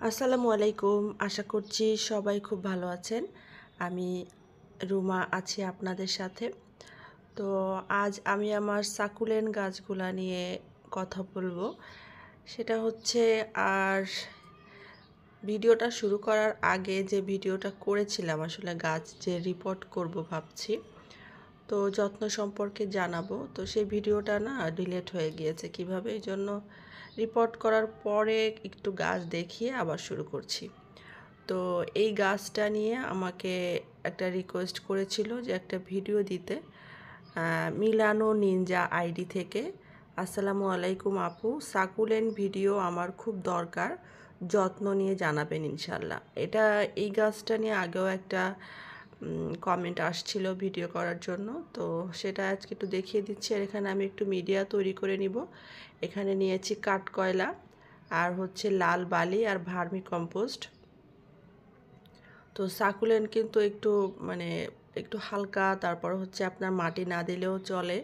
আসসালামু আলাইকুম। আশা করছি সবাই খুব ভালো আছেন। আমি রুমা আছি আপনাদের সাথে। তো আজ আমি আমার সাকুলেন্ট গাছগুলা নিয়ে কথা বলবো। সেটা হচ্ছে আর ভিডিওটা শুরু করার আগে যে ভিডিওটা করেছিলাম আসলে গাছ যে রিপোর্ট করব ভাবছি। তো যত্ন সম্পর্কে জানাবো। তো সেই ভিডিওটা না ডিলিট হয়ে গিয়েছে কিভাবে, এইজন্য রিপোর্ট করার পরে একটু গাছ দেখিয়ে আবার শুরু করছি। তো এই গাছটা নিয়ে আমাকে একটা রিকোয়েস্ট করেছিল যে একটা ভিডিও দিতে, মিলানো নিনজা আইডি থেকে। আসসালামু আলাইকুম আপু, সাকুলেন্ট ভিডিও আমার খুব দরকার, যত্ন নিয়ে জানাবেন ইনশাল্লাহ। এই গাছটা নিয়ে আগেও একটা কমেন্ট আসছিল ভিডিও করার জন্য, তো সেটা আজকে একটু দেখিয়ে দিচ্ছি। আর এখানে আমি একটু মিডিয়া তৈরি করে নিব। এখানে নিয়েছি কাঠকয়লা, আর হচ্ছে লাল বালি আর ভার্মি কম্পোস্ট। তো সাকুলেন্ট কিন্তু একটু হালকা, তারপর হচ্ছে আপনার মাটি না দিলেও চলে,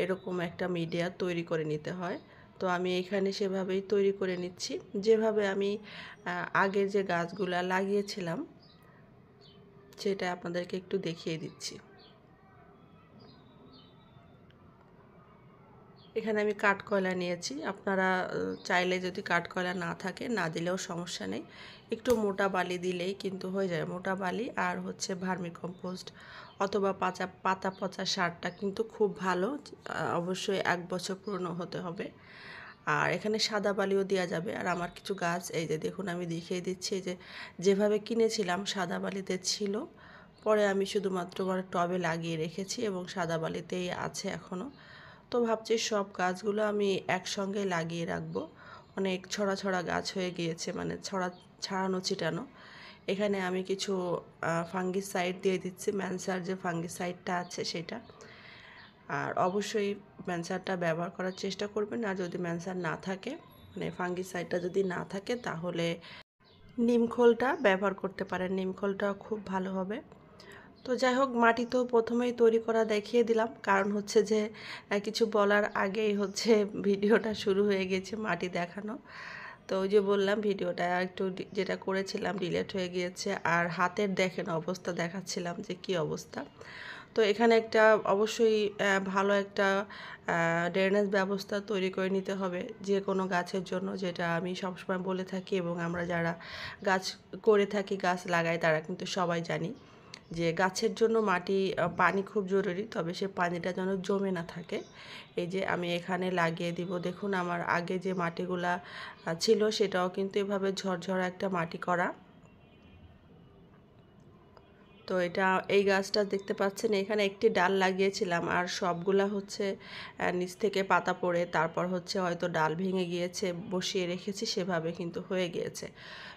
এরকম একটা মিডিয়া তৈরি করে নিতে হয়। তো আমি এখানে সেভাবেই তৈরি করে নিচ্ছি, যেভাবে আমি আগের যে গাছগুলা লাগিয়েছিলাম সেটা আপনাদেরকে একটু দেখিয়ে দিচ্ছি। এখানে আমি কাঠকয়লা নিয়েছি। আপনারা চাইলে যদি কাঠকয়লা না থাকে না দিলেও সমস্যা নেই, একটু মোটা বালি দিলেই কিন্তু হয়ে যায়। মোটা বালি আর হচ্ছে ভার্মি কম্পোস্ট অথবা পাতা পচা সারটা কিন্তু খুব ভালো। অবশ্যই 1 বছর পুরনো হতে হবে। আর এখানে সাদা বালিও দেওয়া যাবে। আর আমার কিছু গাছ এই যে দেখুন, আমি দেখিয়ে দিচ্ছি যে যেভাবে কিনেছিলাম সাদা বালিতে ছিল, পরে আমি শুধুমাত্র টবে লাগিয়ে রেখেছি এবং সাদা বালিতেই আছে এখনও। তো ভাবছি সব গাছগুলো আমি একসঙ্গে লাগিয়ে রাখবো। অনেক ছড়া ছড়া গাছ হয়ে গিয়েছে, মানে ছাড়ানো ছিটানো। এখানে আমি কিছু ফাঙ্গিসাইড দিয়ে দিচ্ছি, ম্যানসার যে ফাঙ্গিসাইডটা আছে সেটা। আর অবশ্যই ম্যানসারটা ব্যবহার করার চেষ্টা করবেন। আর যদি ম্যানসার না থাকে, মানে ফাঙ্গিসাইডটা যদি না থাকে, তাহলে নিমখোলটা ব্যবহার করতে পারেন। নিমখোলটা খুব ভালো হবে। তো যাই হোক, মাটি তো প্রথমেই তৈরি করা দেখিয়ে দিলাম, কারণ হচ্ছে যে কিছু বলার আগেই হচ্ছে ভিডিওটা শুরু হয়ে গেছে মাটি দেখানো। তো ওই যে বললাম, ভিডিওটা একটু যেটা করেছিলাম ডিলিট হয়ে গিয়েছে। আর হাতের দেখেন অবস্থা, দেখাচ্ছিলাম যে কি অবস্থা। তো এখানে একটা অবশ্যই ভালো একটা ড্রেনেজ ব্যবস্থা তৈরি করে নিতে হবে যে কোনো গাছের জন্য, যেটা আমি সবসময় বলে থাকি এবং আমরা যারা গাছ করে থাকি, গাছ লাগাই, তারা কিন্তু সবাই জানি যে গাছের জন্য পানি খুব জরুরি। তবে সে পানিটা যেন জমে না থাকে। এই যে আমি এখানে লাগিয়ে দিব। দেখুন আমার আগে যে মাটিগুলা ছিল সেটাও কিন্তু এভাবে ঝরঝরা একটা মাটি করা। তো এই গাছটা দেখতে পাচ্ছেন, এখানে একটি ডাল লাগিয়েছিলাম, আর সবগুলা হচ্ছে নিচ থেকে পাতা পড়ে তারপর হচ্ছে হয়তো ডাল ভেঙে গিয়েছে, বসিয়ে রেখেছি সেভাবে কিন্তু হয়ে গিয়েছে।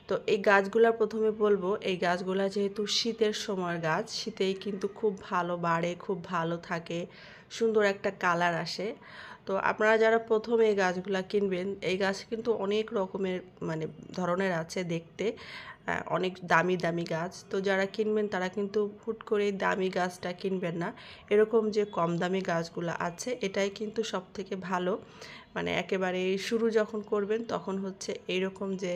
তো এই গাছগুলা প্রথমে বলবো, এই গাছগুলা যেহেতু শীতের সময়ের গাছ, শীতেই কিন্তু খুব ভালো বাড়ে, খুব ভালো থাকে, সুন্দর একটা কালার আসে। তো আপনারা যারা প্রথম এই গাছগুলা কিনবেন, এই গাছ কিন্তু অনেক রকমের মানে ধরনের আছে দেখতে, অনেক দামি দামি গাছ। তো যারা কিনবেন তারা কিন্তু হুট করে দামি গাছটা কিনবেন না। এরকম যে কম দামি গাছগুলো আছে, এটাই কিন্তু সব থেকে ভালো। মানে একেবারে শুরু যখন করবেন তখন হচ্ছে এইরকম যে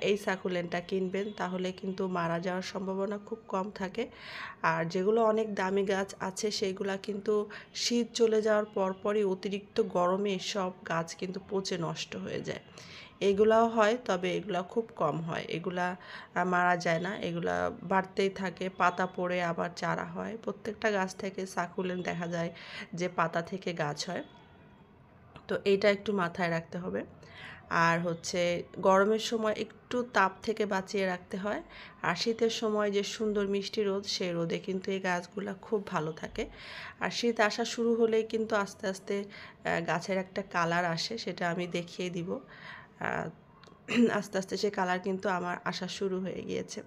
এই সাকুলেন্টটা কিনবেন, তাহলে কিন্তু মারা যাওয়ার সম্ভাবনা খুব কম থাকে। আর যেগুলো অনেক দামি গাছ আছে সেইগুলা কিন্তু শীত চলে যাওয়ার পরপরই অতিরিক্ত গরমে সব গাছ কিন্তু পচে নষ্ট হয়ে যায়। এগুলাও হয়, তবে এগুলা খুব কম হয়। এগুলা মারা যায় না, এগুলা বাড়তেই থাকে, পাতা পড়ে আবার চারা হয়। প্রত্যেকটা গাছ থেকে সাকুলেন্ট দেখা যায় যে পাতা থেকে গাছ হয়। তো এইটা একটু মাথায় রাখতে হবে। আর হচ্ছে গরমের সময় একটু তাপ থেকে বাঁচিয়ে রাখতে হয়। আর শীতের সময় যে সুন্দর মিষ্টি রোদ, সেই রোদে কিন্তু এই গাছগুলা খুব ভালো থাকে। আর শীত আসা শুরু হলেই কিন্তু আস্তে আস্তে গাছের একটা কালার আসে, সেটা আমি দেখিয়ে দিব। আস্তে আস্তে সে কালার কিন্তু আমার আসা শুরু হয়ে গিয়েছে।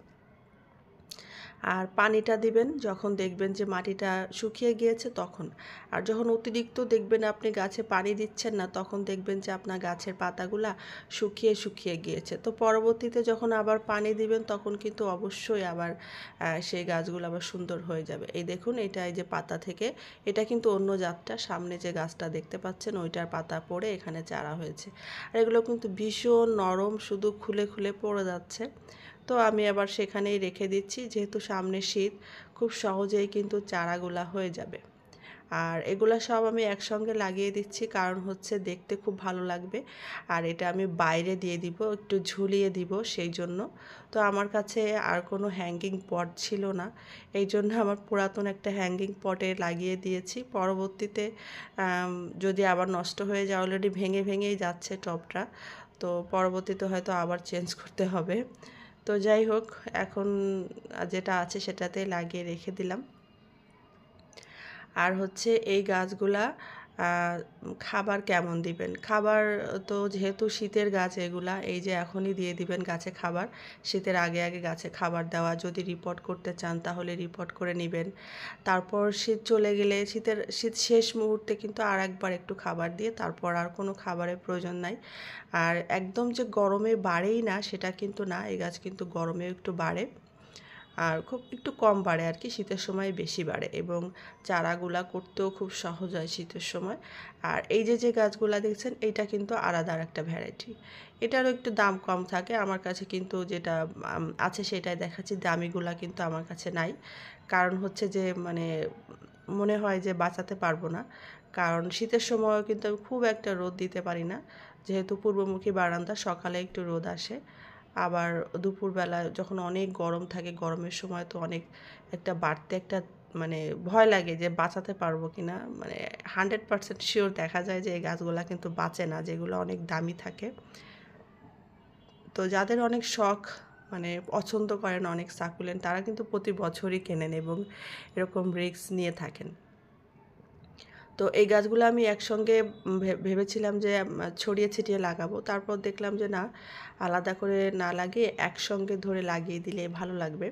আর পানিটা দিবেন যখন দেখবেন যে মাটিটা শুকিয়ে গিয়েছে তখন। আর যখন অতিরিক্ত দেখবেন আপনি গাছে পানি দিচ্ছেন না, তখন দেখবেন যে আপনার গাছের পাতাগুলা শুকিয়ে শুকিয়ে গিয়েছে। তো পরবর্তীতে যখন আবার পানি দিবেন তখন কিন্তু অবশ্যই আবার সেই গাছগুলো আবার সুন্দর হয়ে যাবে। এই দেখুন, এটা এই যে পাতা থেকে, এটা কিন্তু অন্য জাতটা, সামনে যে গাছটা দেখতে পাচ্ছেন ওইটার পাতা পড়ে এখানে চারা হয়েছে। আর এগুলো কিন্তু ভীষণ নরম, শুধু খুলে খুলে পড়ে যাচ্ছে। তো আমি আবার সেখানেই রেখে দিচ্ছি, যেহেতু সামনে শীত, খুব সহজেই কিন্তু চারাগুলা হয়ে যাবে। আর এগুলা সব আমি একসঙ্গে লাগিয়ে দিচ্ছি, কারণ হচ্ছে দেখতে খুব ভালো লাগবে। আর এটা আমি বাইরে দিয়ে দিব, একটু ঝুলিয়ে দিব সেই জন্য। তো আমার কাছে আর কোনো হ্যাঙ্গিং পট ছিল না, এই জন্য আমার পুরাতন একটা হ্যাঙ্গিং পটে লাগিয়ে দিয়েছি। পরবর্তীতে যদি আবার নষ্ট হয়ে যায়, অলরেডি ভেঙে ভেঙেই যাচ্ছে টবটা, তো পরবর্তীতে হয়তো আবার চেঞ্জ করতে হবে। তো যাই হোক, এখন যেটা আছে সেটাতে লাগিয়ে রেখে দিলাম। আর হচ্ছে এই গাছগুলা খাবার কেমন দিবেন? খাবার তো যেহেতু শীতের গাছ এগুলা, এই যে এখনই দিয়ে দিবেন গাছে খাবার। শীতের আগে আগে গাছে খাবার দেওয়া, যদি রিপোর্ট করতে চান তাহলে রিপোর্ট করে নেবেন। তারপর শীত চলে গেলে, শীত শেষ মুহূর্তে কিন্তু আর একবার একটু খাবার দিয়ে তারপর আর কোনো খাবারের প্রয়োজন নাই। আর একদম যে গরমে বাড়েই না সেটা কিন্তু না, এই গাছ কিন্তু গরমেও একটু বাড়ে, আর খুব একটু কম বাড়ে আর কি, শীতের সময় বেশি বাড়ে, এবং চারাগুলা করতেও খুব সহজ হয় শীতের সময়। আর এই যে যে গাছগুলা দেখছেন, এইটা কিন্তু আলাদা একটা ভ্যারাইটি, এটারও একটু দাম কম থাকে। আমার কাছে কিন্তু যেটা আছে সেটাই দেখাচ্ছি, দামিগুলা কিন্তু আমার কাছে নাই। কারণ হচ্ছে যে মানে মনে হয় যে বাঁচাতে পারবো না, কারণ শীতের সময়ও কিন্তু আমি খুব একটা রোদ দিতে পারি না, যেহেতু পূর্বমুখী বারান্দা, সকালে একটু রোদ আসে, আবার দুপুরবেলা যখন অনেক গরম থাকে, গরমের সময় তো অনেক একটা বাড়তে একটা মানে ভয় লাগে যে বাঁচাতে পারবো কি না। মানে 100% শিওর দেখা যায় যে এই গাছগুলা কিন্তু বাঁচে না, যেগুলো অনেক দামি থাকে। তো যাদের অনেক শখ, মানে পছন্দ করেন অনেক সাকুলেন্ট, তারা কিন্তু প্রতি বছরই কেনেন এবং এরকম রিস্ক নিয়ে থাকেন। তো এই গাছগুলো আমি একসঙ্গে ভেবেছিলাম যে ছড়িয়ে ছিটিয়ে লাগাবো, তারপর দেখলাম যে না, আলাদা করে না লাগিয়ে একসঙ্গে ধরে লাগিয়ে দিলে ভালো লাগবে।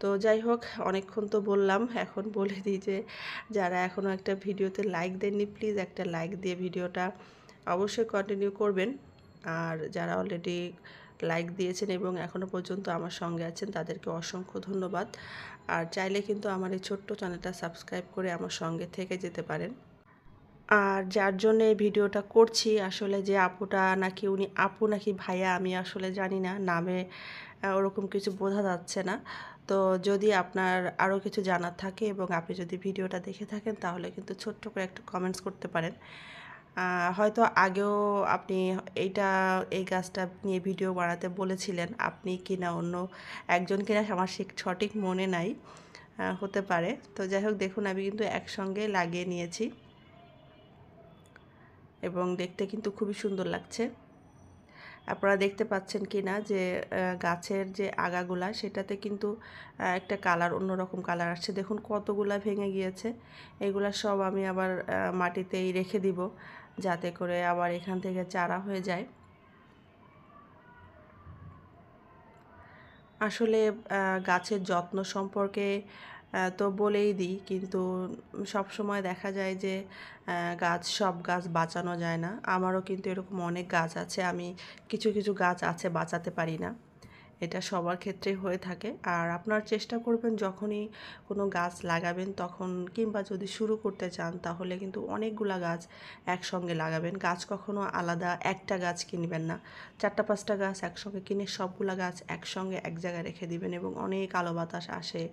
তো যাই হোক, অনেকক্ষণ তো বললাম, এখন বলে দিই যে যারা এখনও একটা ভিডিওতে লাইক দেননি, প্লিজ একটা লাইক দিয়ে ভিডিওটা অবশ্যই কন্টিনিউ করবেন। আর যারা অলরেডি লাইক দিয়েছেন এবং এখনও পর্যন্ত আমার সঙ্গে আছেন, তাদেরকে অসংখ্য ধন্যবাদ। আর চাইলে কিন্তু আমার এই ছোট্ট চ্যানেলটা সাবস্ক্রাইব করে আমার সঙ্গে থেকে যেতে পারেন। আর যার জন্য এই ভিডিওটা করছি, আসলে যে আপুটা, নাকি উনি আপু নাকি ভাইয়া আমি আসলে জানি না, নামে ওরকম কিছু বোঝা যাচ্ছে না। তো যদি আপনার আরও কিছু জানার থাকে এবং আপনি যদি ভিডিওটা দেখে থাকেন, তাহলে কিন্তু ছোট্ট করে একটু কমেন্টস করতে পারেন। হয়তো আগেও আপনি এই গাছটা নিয়ে ভিডিও বানাতে বলেছিলেন, আপনি কিনা অন্য একজন কিনা, আমার সঠিক মনে নাই, হতে পারে। তো যাই হোক, দেখুন আমি কিন্তু একসঙ্গে লাগিয়ে নিয়েছি এবং দেখতে কিন্তু খুবই সুন্দর লাগছে। আপনারা দেখতে পাচ্ছেন কি না যে গাছের যে আগাগুলা, সেটাতে কিন্তু একটা কালার, অন্যরকম কালার আসছে। দেখুন কতগুলা ভেঙে গিয়েছে। এগুলা সব আমি আবার মাটিতেই রেখে দিব, যাতে করে আবার এখান থেকে চারা হয়ে যায়। আসলে গাছের যত্ন সম্পর্কে তো বলেই দিই, কিন্তু সব সময় দেখা যায় যে সব গাছ বাঁচানো যায় না। আমারও কিন্তু এরকম অনেক গাছ আছে, আমি কিছু কিছু গাছ আছে বাঁচাতে পারি না, এটা সবার ক্ষেত্রে হয়ে থাকে। আর আপনার চেষ্টা করবেন যখনই কোনো গাছ লাগাবেন তখন, কিংবা যদি শুরু করতে চান, তাহলে কিন্তু অনেকগুলা গাছ একসঙ্গে লাগাবেন। গাছ কখনো আলাদা একটা গাছ কিনবেন না, 4-5টা গাছ একসঙ্গে কিনে সবগুলা গাছ একসঙ্গে এক জায়গায় রেখে দিবেন, এবং অনেক আলো বাতাস আসে,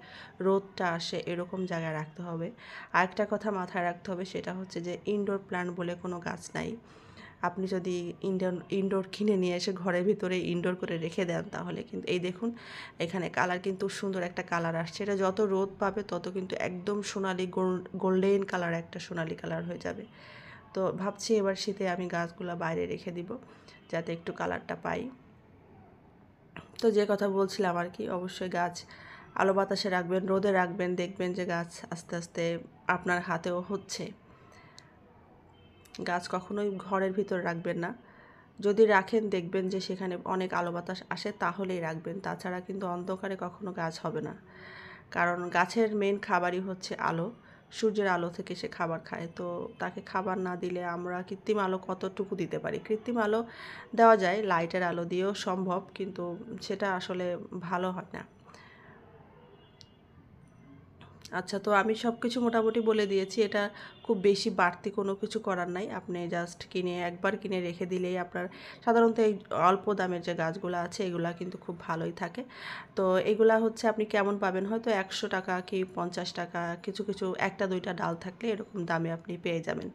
রোদটা আসে, এরকম জায়গায় রাখতে হবে। আরেকটা কথা মাথায় রাখতে হবে, সেটা হচ্ছে যে ইনডোর প্ল্যান্ট বলে কোনো গাছ নাই। আপনি যদি ইনডোর কিনে নিয়ে এসে ঘরের ভিতরে ইনডোর করে রেখে দেন, তাহলে কিন্তু এই দেখুন এখানে কালার কিন্তু সুন্দর একটা কালার আসছে, এটা যত রোদ পাবে তত কিন্তু একদম সোনালি গোল্ডেন কালার, একটা সোনালি কালার হয়ে যাবে। তো ভাবছি এবার শীতে আমি গাছগুলো বাইরে রেখে দিব, যাতে একটু কালারটা পাই। তো যে কথা বলছিলাম আর কি, অবশ্যই গাছ আলো বাতাসে রাখবেন, রোদে রাখবেন, দেখবেন যে গাছ আস্তে আস্তে আপনার হাতেও হচ্ছে। গাছ কখনোই ঘরের ভিতর রাখবেন না, যদি রাখেন দেখবেন যে সেখানে অনেক আলো বাতাস আসে, তাহলেই রাখবেন, তাছাড়া কিন্তু অন্ধকারে কখনো গাছ হবে না। কারণ গাছের মেন খাবারই হচ্ছে আলো, সূর্যের আলো থেকে সে খাবার খায়। তো তাকে খাবার না দিলে আমরা কৃত্রিম আলো কতটুকু দিতে পারি? কৃত্রিম আলো দেওয়া যায়, লাইটের আলো দিয়েও সম্ভব, কিন্তু সেটা আসলে ভালো হয় না। আচ্ছা, তো আমি সব কিছু মোটামুটি বলে দিয়েছি। এটা খুব বেশি বাড়তি কোনো কিছু করার নাই। আপনি জাস্ট একবার কিনে রেখে দিলেই আপনার, সাধারণত এই অল্প দামের যে গাছগুলো আছে এগুলা কিন্তু খুব ভালোই থাকে। তো এগুলা হচ্ছে আপনি কেমন পাবেন, হয়তো 100 টাকা কি 50 টাকা, কিছু কিছু একটা দুইটা ডাল থাকলে এরকম দামে আপনি পেয়ে যাবেন।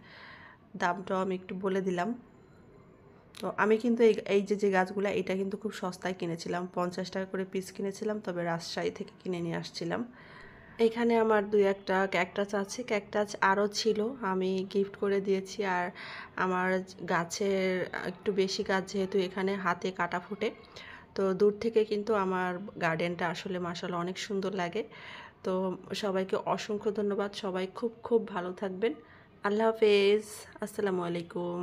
দামটাও আমি একটু বলে দিলাম। তো আমি কিন্তু এই যে গাছগুলা, এটা কিন্তু খুব সস্তায় কিনেছিলাম, 50 টাকা করে পিস কিনেছিলাম, তবে রাজশাহী থেকে কিনে নিয়ে আসছিলাম। এখানে আমার 2-একটা ক্যাকটাস আছে, ক্যাকটাস আরও ছিল, আমি গিফট করে দিয়েছি। আর আমার গাছের একটু বেশি গাছ, যেহেতু এখানে হাতে কাটা ফোটে, তো দূর থেকে কিন্তু আমার গার্ডেনটা আসলে মাশাআল্লাহ অনেক সুন্দর লাগে। তো সবাইকে অসংখ্য ধন্যবাদ, সবাই খুব খুব ভালো থাকবেন। আল্লাহ হাফেজ, আসসালামু আলাইকুম।